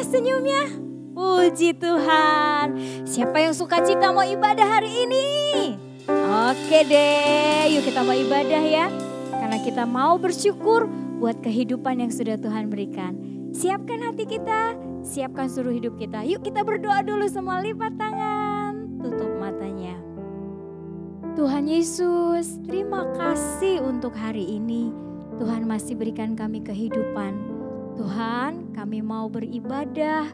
mana senyumnya? Puji Tuhan. Siapa yang suka cita mau ibadah hari ini? Oke deh, yuk kita mau ibadah ya. Karena kita mau bersyukur buat kehidupan yang sudah Tuhan berikan. Siapkan hati kita, siapkan seluruh hidup kita. Yuk kita berdoa dulu semua, lipat tangan, tutup matanya. Tuhan Yesus, terima kasih untuk hari ini. Tuhan masih berikan kami kehidupan. Tuhan, kami mau beribadah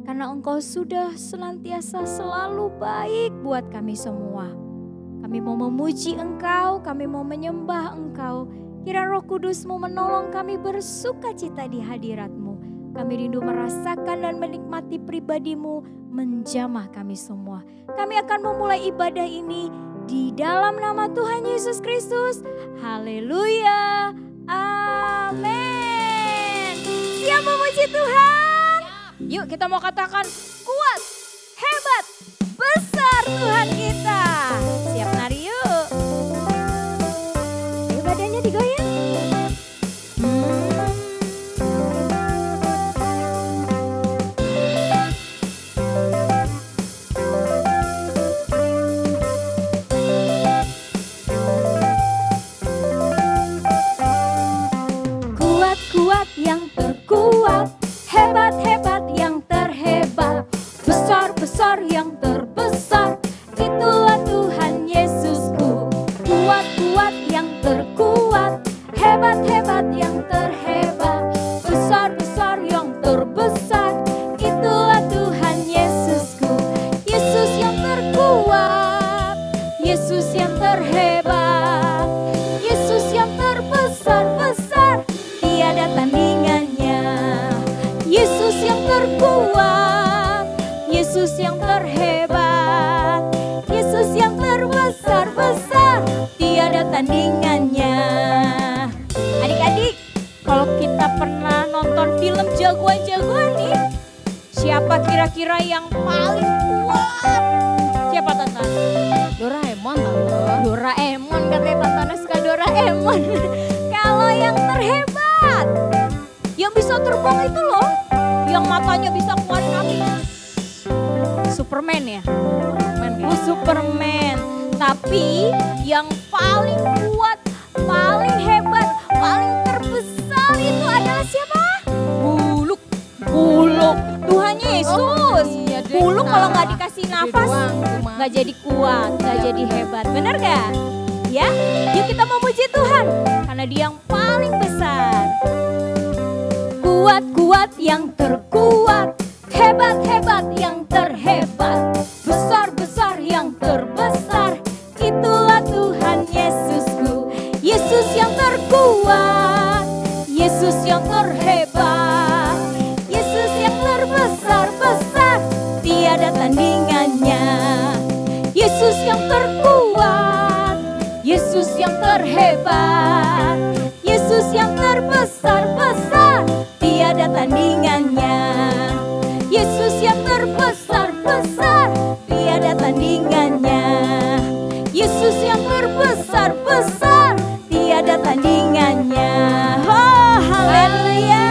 karena Engkau sudah senantiasa selalu baik buat kami semua. Kami mau memuji Engkau, kami mau menyembah Engkau. Kiranya Roh Kudus-Mu menolong kami bersukacita di hadirat-Mu. Kami rindu merasakan dan menikmati pribadi-Mu menjamah kami semua. Kami akan memulai ibadah ini di dalam nama Tuhan Yesus Kristus. Haleluya. Amin. Siap memuji Tuhan? Yuk kita mau katakan kuat, hebat, besar Tuhan kita. Siap nari yuk. Ayo badannya digoyang. Kuat yang terkuat, hebat-hebat yang terhebat, besar-besar yang terbesar, itulah Tuhan Yesusku. Kuat-kuat yang terkuat, hebat-hebat yang terhebat, besar-besar yang terbesar, itulah Tuhan Yesusku. Yesus yang terkuat, Yesus yang terhebat, Yesus yang terbesar-besar, tiada tandingannya. Yesus yang terkuat, Yesus yang terhebat, Yesus yang terbesar-besar, tiada tandingannya. Adik-adik, kalau kita pernah nonton film jagoan-jagoan nih, siapa kira-kira yang paling kuat? Siapa Tante? Doraemon Tante. Doraemon, katanya Tante suka Doraemon. Kalau yang terhebat, yang bisa terbang itu loh, yang matanya bisa keluarin api. Superman ya? Superman ya? Oh Superman. Tapi yang paling kuat, paling hebat, paling terbesar itu adalah siapa? Buluk. Buluk. Tuhan Yesus. Oh, iya deh, Buluk kalau nggak salah. dikasih Gede nafas, doang, cuma. nggak jadi kuat, nggak jadi hebat. Bener gak? Ya, yuk kita memuji Tuhan karena Dia yang paling besar. Kuat-kuat yang terkuat, hebat-hebat yang terhebat, besar-besar yang terbesar, itulah Tuhan Yesusku. Yesus yang terkuat, Yesus yang terhebat, Yesus yang terbesar-besar, tiada tandingannya. Yesus yang terkuat, Yesus yang terhebat, Yesus yang terbesar-besar, tiada tandingannya. Yesus yang terbesar-besar, tiada tandingannya. Yesus yang terbesar-besar, tiada tandingannya. Oh, haleluya.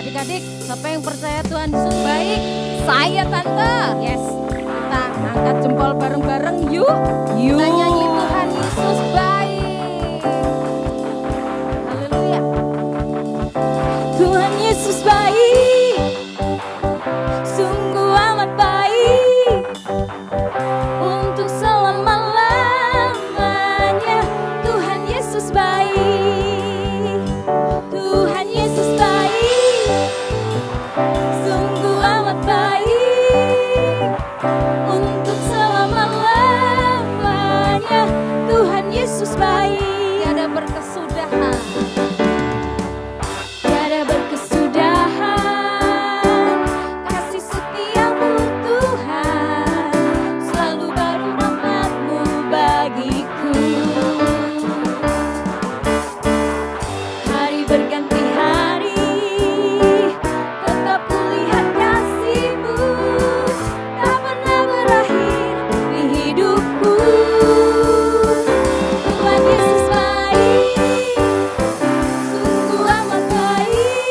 Adik-adik, siapa yang percaya Tuhan Yesus baik? Saya Tante. Yes, kita angkat jempol bareng-bareng yuk. Yuk. Kita nyanyi Tuhan Yesus baik. Haleluya. Tuhan Yesus baik, sungguh amat baik, untuk selama-lamanya. Tuhan Yesus baik, Tuhan Yesus baik, sungguh amat baik, untuk selama-lamanya. Tuhan Yesus baik. Tiada berkesudahan. Tiada berkesudahan, kasih setiamu Tuhan, selalu baru rahmat-Mu bagiku. Hari berganti hari, tetap kulihat kasih-Mu, tak pernah berakhir di hidupku. Tuhan Yesus baik, sungguh amat baik,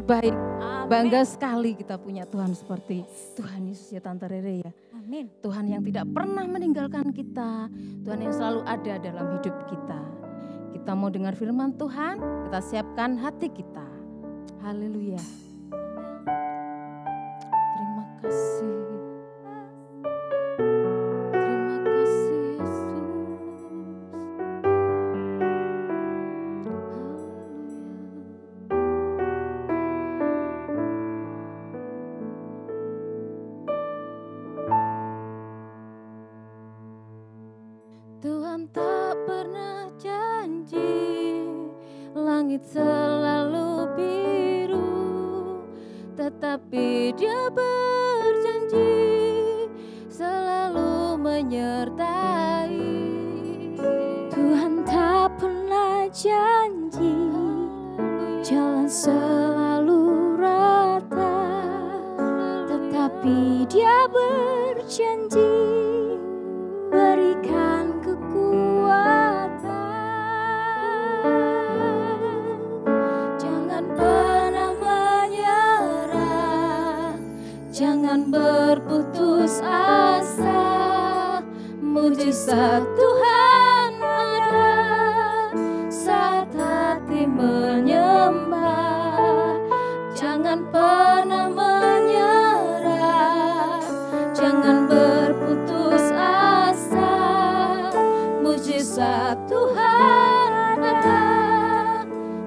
Yesus baik. Amin. Bangga sekali kita punya Tuhan seperti Tuhan Yesus ya Tante Rere ya. Amin. Tuhan yang tidak pernah meninggalkan kita. Tuhan yang selalu ada dalam hidup kita. Kita mau dengar firman Tuhan, kita siapkan hati kita. Haleluya. Terima kasih. Terima kasih Yesus. Tuhan tak pernah janji langit selalu biru, tetapi Dia berjanji selalu menyertai. Tuhan tak pernah janji jalan selalu rata, tetapi Dia berjanji berikan kekuatan. Jangan pernah menyerah, jangan berputus asa. Mujizat Tuhan ada saat hati menyembah. Jangan pernah menyerah, jangan berputus asa. Mujizat Tuhan ada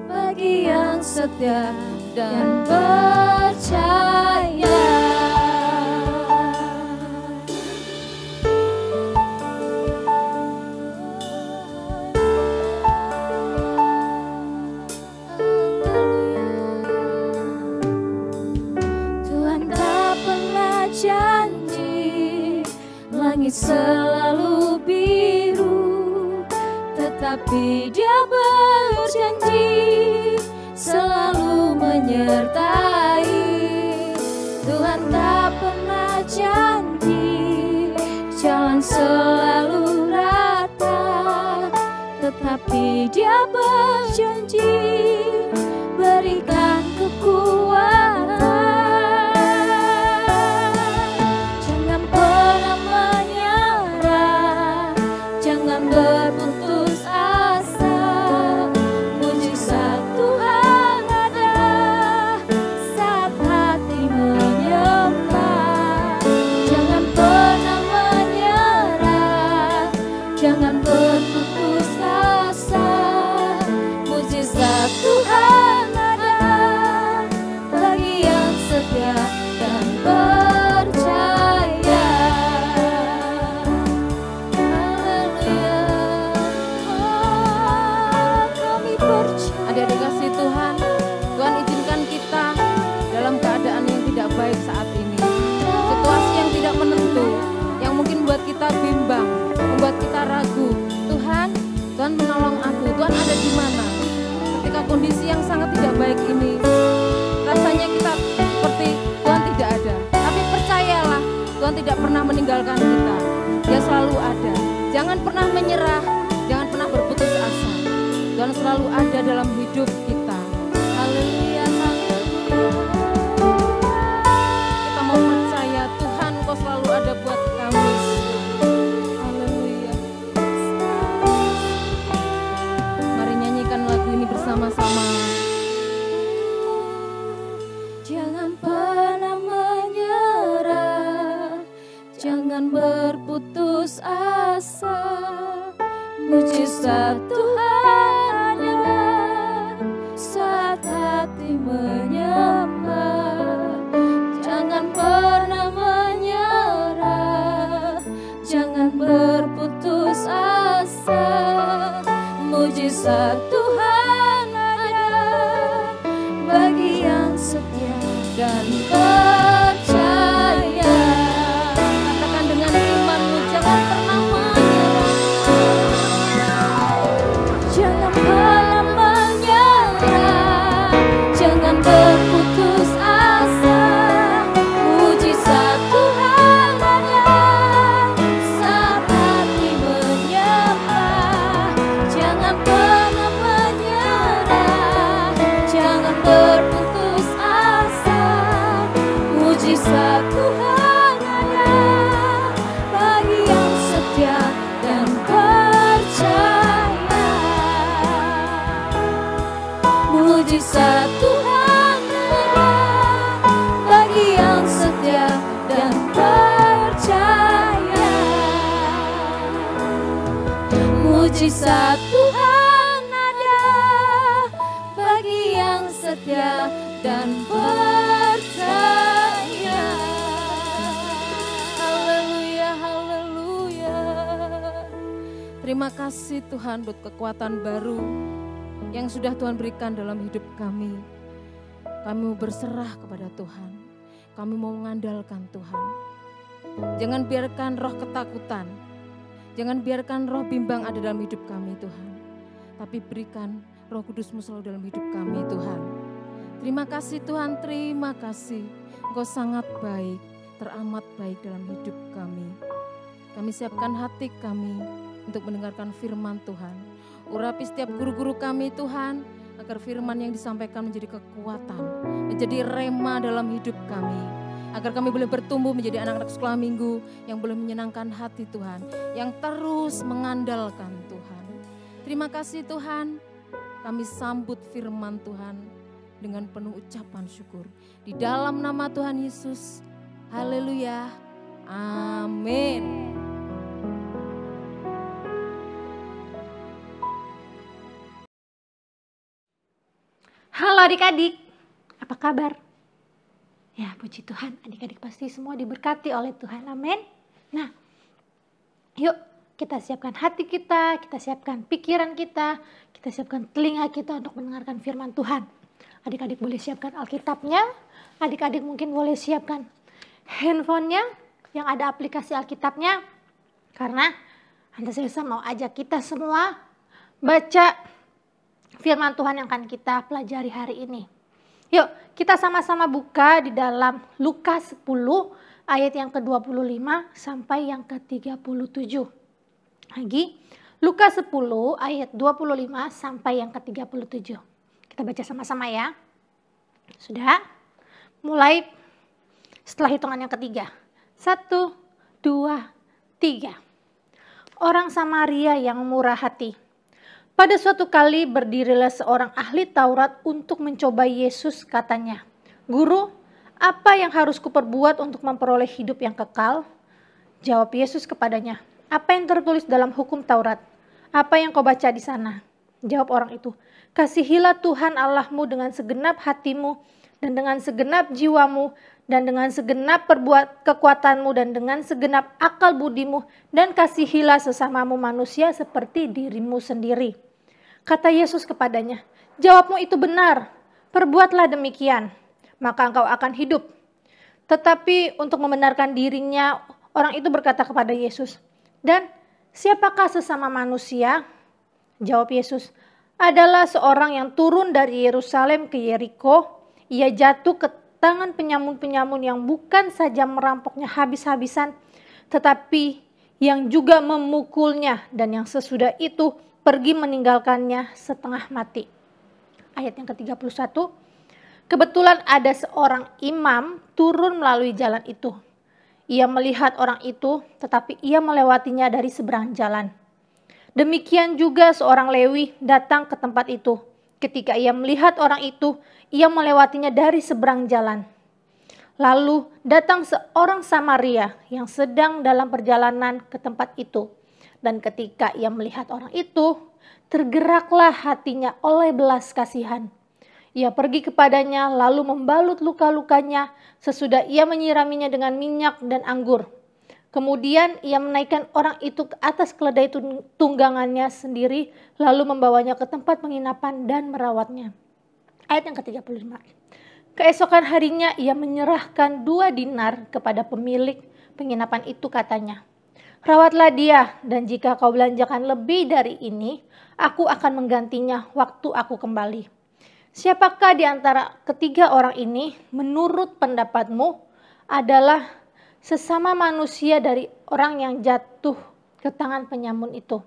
bagi yang setia dan percaya. Tuhan tak pernah janji langit selalu biru, tetapi Dia berjanji selalu menyertai. Tuhan tak pernah janji jalan selalu rata, tetapi Dia berjanji berikan kekuatan. Jangan pernah menyerah, jangan berputus asa. Mujizat Tuhan ada saat hati menyembah. Jangan pernah menyerah, jangan berputus asa. Mujizat Tuhan ada bagi yang setia dan percaya. Haleluya. Oh, kami percaya. Adik-adik kasih Tuhan, Tuhan izinkan kita dalam keadaan yang tidak baik saat ini. Situasi yang tidak menentu, yang mungkin membuat kita bimbang, membuat kita ragu. Tuhan menolong aku, Tuhan ada di mana? Ketika kondisi yang sangat tidak baik ini, rasanya kita seperti Tuhan tidak ada. Tapi percayalah, Tuhan tidak pernah meninggalkan kita. Dia selalu ada. Jangan pernah menyerah, jangan pernah berputus asa. Tuhan selalu ada dalam hidup kita. Haleluya, haleluya. Kita mau percaya Tuhan, Kau selalu ada buat kami. Haleluya. Mari nyanyikan lagu ini bersama-sama. Jangan pernah menyerah, jangan berputus asa. Mujizat Tuhan ada saat hati menyembah. Jangan pernah menyerah, jangan berputus asa. Mujizat Tuhan ada Mujizat Tuhan ada bagi yang setia dan percaya. Mujizat Tuhan ada bagi yang setia dan percaya. Haleluya, haleluya. Terima kasih Tuhan buat kekuatan baru yang sudah Tuhan berikan dalam hidup kami. Kami mau berserah kepada Tuhan. Kami mau mengandalkan Tuhan. Jangan biarkan roh ketakutan, jangan biarkan roh bimbang ada dalam hidup kami Tuhan. Tapi berikan Roh Kudus-Mu selalu dalam hidup kami Tuhan. Terima kasih Tuhan, terima kasih. Engkau sangat baik, teramat baik dalam hidup kami. Kami siapkan hati kami untuk mendengarkan firman Tuhan. Urapi setiap guru-guru kami Tuhan, agar firman yang disampaikan menjadi kekuatan, menjadi rema dalam hidup kami. Agar kami boleh bertumbuh menjadi anak-anak sekolah minggu yang boleh menyenangkan hati Tuhan, yang terus mengandalkan Tuhan. Terima kasih Tuhan, kami sambut firman Tuhan dengan penuh ucapan syukur. Di dalam nama Tuhan Yesus, haleluya, amin. Halo adik-adik, apa kabar? Ya puji Tuhan, adik-adik pasti semua diberkati oleh Tuhan, amin. Nah, yuk kita siapkan hati kita siapkan pikiran kita siapkan telinga kita untuk mendengarkan firman Tuhan. Adik-adik boleh siapkan Alkitabnya, adik-adik mungkin boleh siapkan handphonenya yang ada aplikasi Alkitabnya. Karena Anda Selesa mau ajak kita semua baca firman Tuhan yang akan kita pelajari hari ini. Yuk, kita sama-sama buka di dalam Lukas 10 ayat yang ke-25 sampai yang ke-37. Lagi, Lukas 10 ayat 25 sampai yang ke-37. Kita baca sama-sama ya. Sudah? Mulai setelah hitungan yang ketiga. 1, 2, 3. Orang Samaria yang murah hati. Pada suatu kali berdirilah seorang ahli Taurat untuk mencoba Yesus, katanya, "Guru, apa yang harus kuperbuat untuk memperoleh hidup yang kekal?" Jawab Yesus kepadanya, "Apa yang tertulis dalam hukum Taurat? Apa yang kau baca di sana?" Jawab orang itu, "Kasihilah Tuhan Allahmu dengan segenap hatimu dan dengan segenap jiwamu dan dengan segenap kekuatanmu dan dengan segenap akal budimu, dan kasihilah sesamamu manusia seperti dirimu sendiri." Kata Yesus kepadanya, "Jawabmu itu benar, perbuatlah demikian, maka engkau akan hidup." Tetapi untuk membenarkan dirinya, orang itu berkata kepada Yesus, "Dan siapakah sesama manusia?" Jawab Yesus, "Adalah seorang yang turun dari Yerusalem ke Yeriko. Ia jatuh ke tangan penyamun-penyamun yang bukan saja merampoknya habis-habisan, tetapi yang juga memukulnya, dan yang sesudah itu pergi meninggalkannya setengah mati." Ayat yang ke-31, kebetulan ada seorang imam turun melalui jalan itu. Ia melihat orang itu, tetapi ia melewatinya dari seberang jalan. Demikian juga seorang Lewi datang ke tempat itu. Ketika ia melihat orang itu, ia melewatinya dari seberang jalan. Lalu datang seorang Samaria yang sedang dalam perjalanan ke tempat itu. Dan ketika ia melihat orang itu, tergeraklah hatinya oleh belas kasihan. Ia pergi kepadanya lalu membalut luka-lukanya sesudah ia menyiraminya dengan minyak dan anggur. Kemudian ia menaikkan orang itu ke atas keledai tunggangannya sendiri lalu membawanya ke tempat penginapan dan merawatnya. Ayat yang ke-35. Keesokan harinya ia menyerahkan 2 dinar kepada pemilik penginapan itu, katanya, "Rawatlah dia, dan jika kau belanjakan lebih dari ini, aku akan menggantinya waktu aku kembali." Siapakah di antara ketiga orang ini menurut pendapatmu adalah sesama manusia dari orang yang jatuh ke tangan penyamun itu?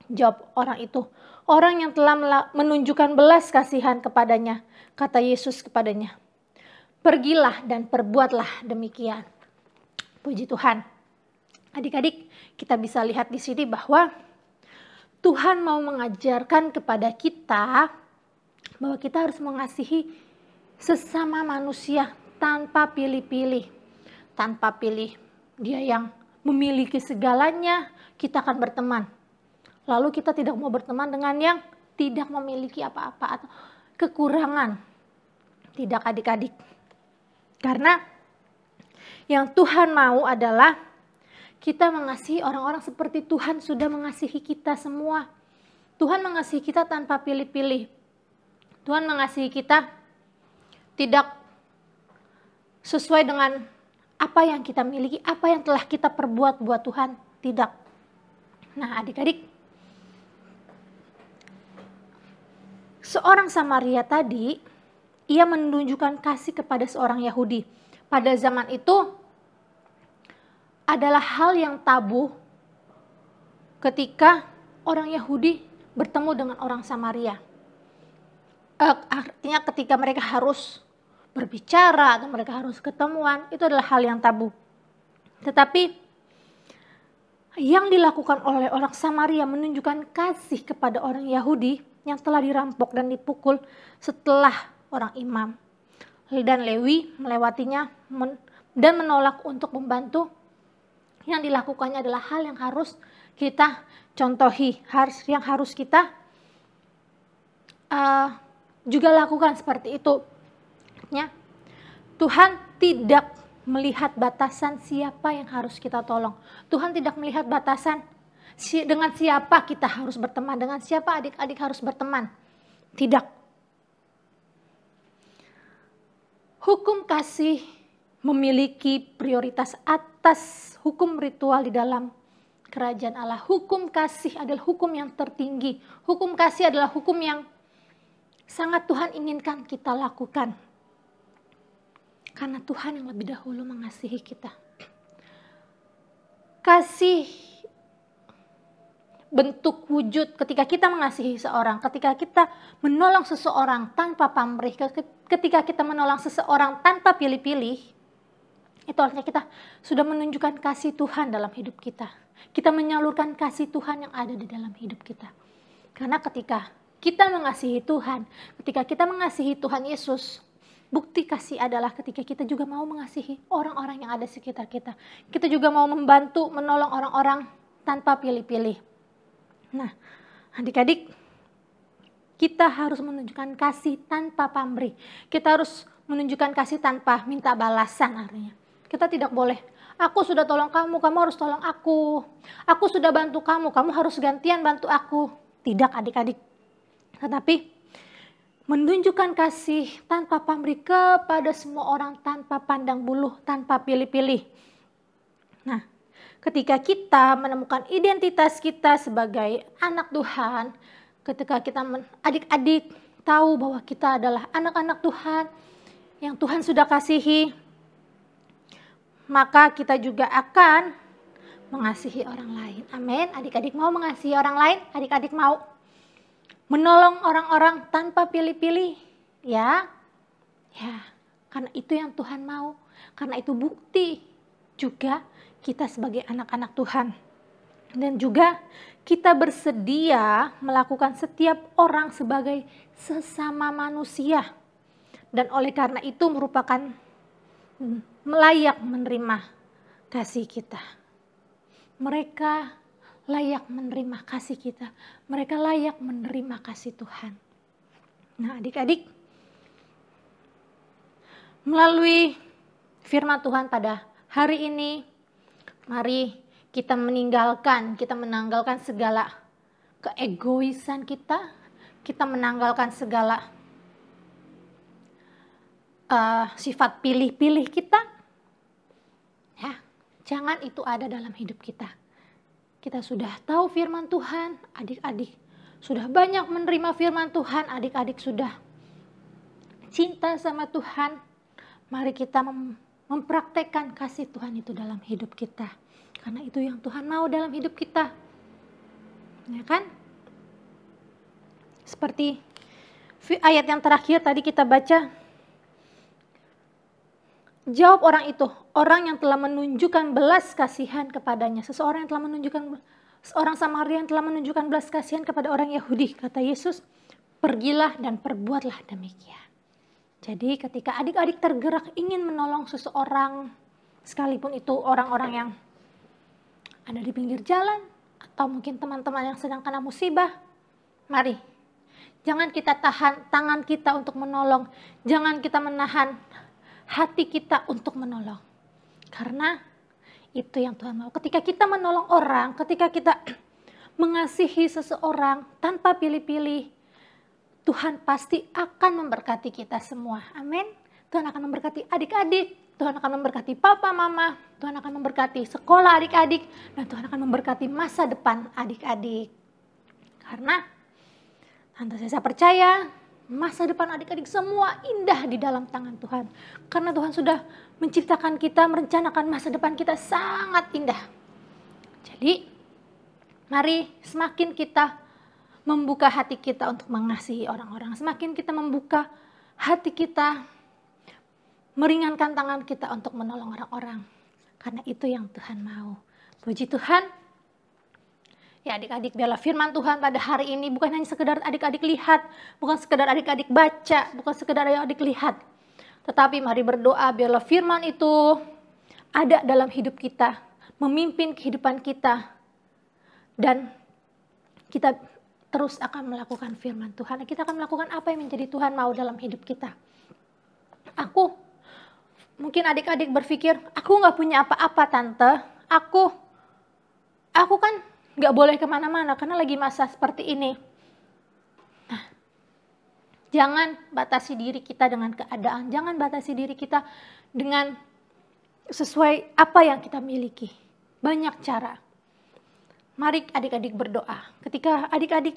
Jawab orang itu, "Orang yang telah menunjukkan belas kasihan kepadanya." Kata Yesus kepadanya, "Pergilah dan perbuatlah demikian." Puji Tuhan. Adik-adik, kita bisa lihat di sini bahwa Tuhan mau mengajarkan kepada kita bahwa kita harus mengasihi sesama manusia tanpa pilih-pilih. Tanpa pilih dia yang memiliki segalanya, kita akan berteman. Lalu kita tidak mau berteman dengan yang tidak memiliki apa-apa atau kekurangan. Tidak adik-adik. Karena yang Tuhan mau adalah kita mengasihi orang-orang seperti Tuhan sudah mengasihi kita semua. Tuhan mengasihi kita tanpa pilih-pilih. Tuhan mengasihi kita tidak sesuai dengan apa yang kita miliki, apa yang telah kita perbuat buat Tuhan. Tidak. Nah adik-adik, seorang Samaria tadi, ia menunjukkan kasih kepada seorang Yahudi. Pada zaman itu adalah hal yang tabu ketika orang Yahudi bertemu dengan orang Samaria. Artinya ketika mereka harus berbicara atau mereka harus ketemuan, itu adalah hal yang tabu. Tetapi yang dilakukan oleh orang Samaria menunjukkan kasih kepada orang Yahudi yang telah dirampok dan dipukul setelah orang imam dan Lewi melewatinya dan menolak untuk membantu. Yang dilakukannya adalah hal yang harus kita contohi, yang harus kita juga lakukan seperti itu. Ya, Tuhan tidak melihat batasan siapa yang harus kita tolong. Tuhan tidak melihat batasan dengan siapa kita harus berteman, dengan siapa adik-adik harus berteman. Tidak. Hukum kasih memiliki prioritas atas hukum ritual di dalam kerajaan Allah. Hukum kasih adalah hukum yang tertinggi. Hukum kasih adalah hukum yang sangat Tuhan inginkan kita lakukan. Karena Tuhan yang lebih dahulu mengasihi kita. Kasih bentuk wujud ketika kita mengasihi seorang, ketika kita menolong seseorang tanpa pamrih, ketika kita menolong seseorang tanpa pilih-pilih, itu artinya kita sudah menunjukkan kasih Tuhan dalam hidup kita. Kita menyalurkan kasih Tuhan yang ada di dalam hidup kita. Karena ketika kita mengasihi Tuhan, ketika kita mengasihi Tuhan Yesus, bukti kasih adalah ketika kita juga mau mengasihi orang-orang yang ada di sekitar kita. Kita juga mau membantu, menolong orang-orang tanpa pilih-pilih. Nah, adik-adik, kita harus menunjukkan kasih tanpa pamrih. Kita harus menunjukkan kasih tanpa minta balasan artinya. Kita tidak boleh, aku sudah tolong kamu, kamu harus tolong aku. Aku sudah bantu kamu, kamu harus gantian bantu aku. Tidak adik-adik. Tetapi menunjukkan kasih tanpa pamrih kepada semua orang tanpa pandang bulu, tanpa pilih-pilih. Nah, ketika kita menemukan identitas kita sebagai anak Tuhan, ketika kita adik-adik tahu bahwa kita adalah anak-anak Tuhan yang Tuhan sudah kasihi, maka kita juga akan mengasihi orang lain. Amin. Adik-adik mau mengasihi orang lain? Adik-adik mau menolong orang-orang tanpa pilih-pilih? Ya. Ya, karena itu yang Tuhan mau. Karena itu bukti juga kita sebagai anak-anak Tuhan. Dan juga kita bersedia melakukan setiap orang sebagai sesama manusia. Dan oleh karena itu merupakan layak menerima kasih kita. Mereka layak menerima kasih kita. Mereka layak menerima kasih Tuhan. Nah adik-adik, melalui firman Tuhan pada hari ini, mari kita menanggalkan segala keegoisan kita menanggalkan segala sifat pilih-pilih kita. Ya, jangan itu ada dalam hidup kita. Kita sudah tahu firman Tuhan, adik-adik sudah banyak menerima firman Tuhan, adik-adik sudah cinta sama Tuhan. Mari kita mempraktekkan kasih Tuhan itu dalam hidup kita. Karena itu yang Tuhan mau dalam hidup kita. Ya kan? Seperti ayat yang terakhir tadi kita baca. Jawab orang itu, orang yang telah menunjukkan belas kasihan kepadanya. Seorang Samaria yang telah menunjukkan belas kasihan kepada orang Yahudi. Kata Yesus, pergilah dan perbuatlah demikian. Jadi ketika adik-adik tergerak ingin menolong seseorang, sekalipun itu orang-orang yang ada di pinggir jalan, atau mungkin teman-teman yang sedang kena musibah, mari, jangan kita tahan tangan kita untuk menolong, jangan kita menahan hati kita untuk menolong. Karena itu yang Tuhan mau. Ketika kita menolong orang, ketika kita mengasihi seseorang tanpa pilih-pilih, Tuhan pasti akan memberkati kita semua. Amin. Tuhan akan memberkati adik-adik, Tuhan akan memberkati papa mama, Tuhan akan memberkati sekolah adik-adik, dan Tuhan akan memberkati masa depan adik-adik. Karena Tante saya percaya masa depan adik-adik semua indah di dalam tangan Tuhan. Karena Tuhan sudah menciptakan kita, merencanakan masa depan kita sangat indah. Jadi mari semakin kita membuka hati kita untuk mengasihi orang-orang, semakin kita membuka hati kita, meringankan tangan kita untuk menolong orang-orang. Karena itu yang Tuhan mau. Puji Tuhan. Ya adik-adik, biarlah firman Tuhan pada hari ini bukan hanya sekedar adik-adik lihat, bukan sekedar adik-adik baca, bukan sekedar adik-adik lihat. Tetapi mari berdoa biarlah firman itu ada dalam hidup kita, memimpin kehidupan kita. Dan kita terus akan melakukan firman Tuhan. Kita akan melakukan apa yang menjadi Tuhan mau dalam hidup kita. Mungkin adik-adik berpikir, aku gak punya apa-apa tante. Aku kan gak boleh kemana-mana karena lagi masa seperti ini. Nah, jangan batasi diri kita dengan keadaan. Jangan batasi diri kita dengan sesuai apa yang kita miliki. Banyak cara. Mari adik-adik berdoa. Ketika adik-adik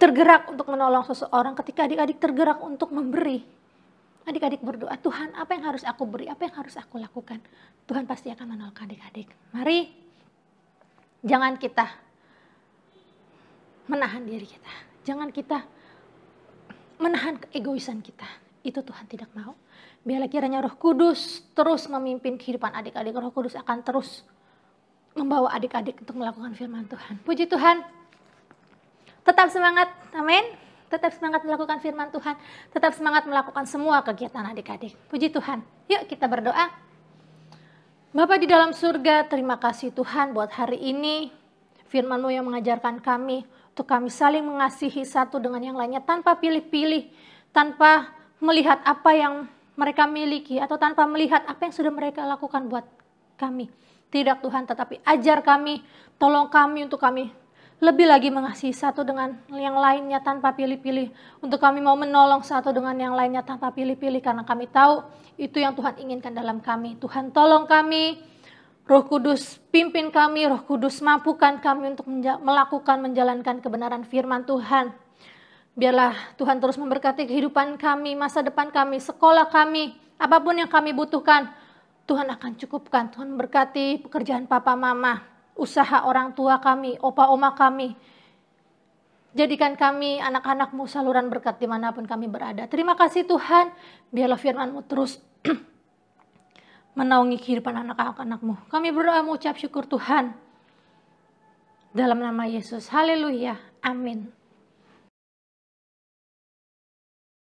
tergerak untuk menolong seseorang, ketika adik-adik tergerak untuk memberi, adik-adik berdoa, Tuhan apa yang harus aku beri, apa yang harus aku lakukan. Tuhan pasti akan menolong adik-adik. Mari, jangan kita menahan diri kita. Jangan kita menahan keegoisan kita. Itu Tuhan tidak mau. Biarlah kiranya Roh Kudus terus memimpin kehidupan adik-adik. Roh Kudus akan terus membawa adik-adik untuk melakukan firman Tuhan. Puji Tuhan. Tetap semangat, amin. Tetap semangat melakukan firman Tuhan. Tetap semangat melakukan semua kegiatan adik-adik. Puji Tuhan. Yuk kita berdoa. Bapa di dalam surga, terima kasih Tuhan buat hari ini. Firman-Mu yang mengajarkan kami untuk kami saling mengasihi satu dengan yang lainnya tanpa pilih-pilih, tanpa melihat apa yang mereka miliki atau tanpa melihat apa yang sudah mereka lakukan buat kami. Tidak Tuhan, tetapi ajar kami, tolong kami untuk kami lebih lagi mengasihi satu dengan yang lainnya tanpa pilih-pilih. Untuk kami mau menolong satu dengan yang lainnya tanpa pilih-pilih. Karena kami tahu itu yang Tuhan inginkan dalam kami. Tuhan tolong kami, Roh Kudus pimpin kami, Roh Kudus mampukan kami untuk melakukan, menjalankan kebenaran firman Tuhan. Biarlah Tuhan terus memberkati kehidupan kami, masa depan kami, sekolah kami, apapun yang kami butuhkan. Tuhan akan cukupkan. Tuhan berkati pekerjaan papa mama, usaha orang tua kami, opa oma kami. Jadikan kami anak-anak-Mu saluran berkat dimanapun kami berada. Terima kasih Tuhan. Biarlah firman-Mu terus menaungi kehidupan anak-anak-Mu. Kami berdoa mengucap syukur Tuhan. Dalam nama Yesus. Haleluya. Amin.